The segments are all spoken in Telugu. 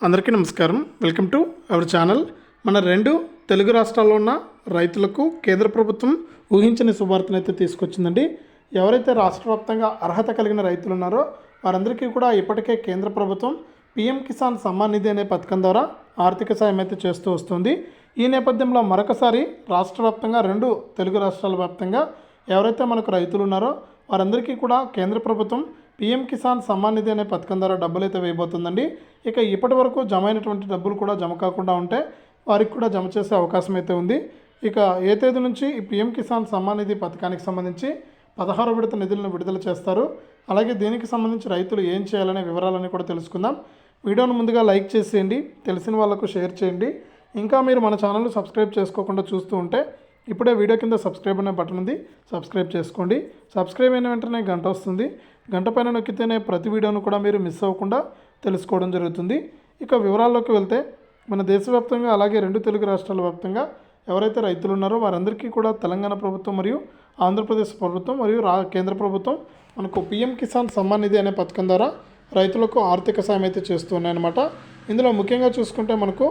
అందరికీ నమస్కారం. Welcome to our channel. మన రెండు తెలుగు రాష్ట్రాల్లో ఉన్న రైతులకు కేంద్ర ప్రభుత్వం ఊహించని శుభార్తనైతే తీసుకొచ్చిందండి. ఎవరైతే రాష్ట్ర వ్యాప్తంగా అర్హత కలిగిన రైతులు ఉన్నారో వారందరికీ కూడా ఇప్పటికే కేంద్ర ప్రభుత్వం పీఎం కిసాన్ సమ్మాన్ నిధి అనే పథకం ద్వారా ఆర్థిక సాయం అయితే చేస్తూ వస్తుంది. ఈ నేపథ్యంలో మరొకసారి రాష్ట్ర వ్యాప్తంగా రెండు తెలుగు రాష్ట్రాల వ్యాప్తంగా ఎవరైతే మనకు రైతులు ఉన్నారో వారందరికీ కూడా కేంద్ర ప్రభుత్వం పీఎం కిసాన్ సమ్మాన్ నిధి అనే పథకం ద్వారా డబ్బులు అయితే వేయబోతుందండి. ఇక ఇప్పటి వరకు జమ అయినటువంటి డబ్బులు కూడా జమ కాకుండా ఉంటే వారికి కూడా జమ చేసే అవకాశం అయితే ఉంది. ఇక ఏ తేదీ నుంచి ఈ పీఎం కిసాన్ సమ్మాన్ నిధి పథకానికి సంబంధించి 16వ విడత నిధులను విడుదల చేస్తారు, అలాగే దీనికి సంబంధించి రైతులు ఏం చేయాలనే వివరాలన్నీ కూడా తెలుసుకుందాం. వీడియోను ముందుగా లైక్ చేసేయండి, తెలిసిన వాళ్ళకు షేర్ చేయండి. ఇంకా మీరు మన ఛానల్ని సబ్స్క్రైబ్ చేసుకోకుండా చూస్తూ ఉంటే ఇప్పుడే వీడియో కింద సబ్స్క్రైబ్ అనే బటన్ ఉంది, సబ్స్క్రైబ్ చేసుకోండి. సబ్స్క్రైబ్ అయిన వెంటనే గంట వస్తుంది, గంట పైన నొక్కితేనే ప్రతి వీడియోను కూడా మీరు మిస్ అవ్వకుండా తెలుసుకోవడం జరుగుతుంది. ఇక వివరాల్లోకి వెళ్తే మన దేశవ్యాప్తంగా అలాగే రెండు తెలుగు రాష్ట్రాల వ్యాప్తంగా ఎవరైతే రైతులు ఉన్నారో వారందరికీ కూడా తెలంగాణ ప్రభుత్వం మరియు ఆంధ్రప్రదేశ్ ప్రభుత్వం మరియు కేంద్ర ప్రభుత్వం మనకు పీఎం కిసాన్ సమ్మాన్ నిధి అనే పథకం ద్వారా రైతులకు ఆర్థిక సాయం అయితే చేస్తున్నాయన్నమాట. ఇందులో ముఖ్యంగా చూసుకుంటే మనకు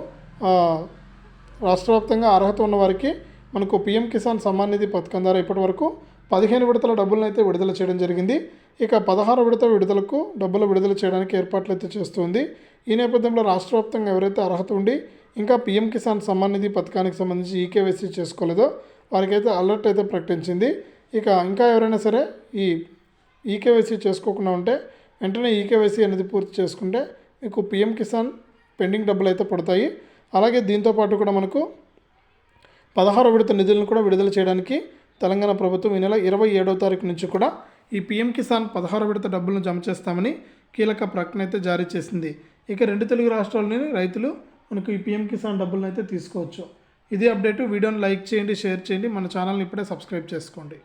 రాష్ట్ర వ్యాప్తంగా అర్హత ఉన్న వారికి మనకు పీఎం కిసాన్ సమ్మాన్ నిధి పథకం ద్వారా ఇప్పటి వరకు 15 విడతల డబ్బులను అయితే విడుదల చేయడం జరిగింది. ఇక 16 విడత విడుదలకు డబ్బులు విడుదల చేయడానికి ఏర్పాట్లు అయితే చేస్తుంది. ఈ నేపథ్యంలో రాష్ట్ర వ్యాప్తంగా ఎవరైతే అర్హత ఉండి ఇంకా పీఎం కిసాన్ సమ్మాన్ నిధి పథకానికి సంబంధించి ఈకేవైసీ చేసుకోలేదో వారికైతే అలర్ట్ అయితే ప్రకటించింది. ఇక ఇంకా ఎవరైనా సరే ఈ ఈకేవైసీ చేసుకోకుండా ఉంటే వెంటనే ఈకేవైసీ అనేది పూర్తి చేసుకుంటే మీకు పీఎం కిసాన్ పెండింగ్ డబ్బులు అయితే పడతాయి. అలాగే దీంతోపాటు కూడా మనకు 16వ విడత నిధులను కూడా విడుదల చేయడానికి తెలంగాణ ప్రభుత్వం ఈ నెల 27వ తారీఖు నుంచి కూడా ఈ పీఎం కిసాన్ 16వ విడత డబ్బులను జమ చేస్తామని కీలక ప్రకటన అయితే జారీ చేసింది. ఇక రెండు తెలుగు రాష్ట్రాలని రైతులు మనకు ఈ పీఎం కిసాన్ డబ్బులను అయితే తీసుకోవచ్చు. ఇదే అప్డేట్. వీడియోని లైక్ చేయండి, షేర్ చేయండి, మన ఛానల్ని ఇప్పుడే సబ్స్క్రైబ్ చేసుకోండి.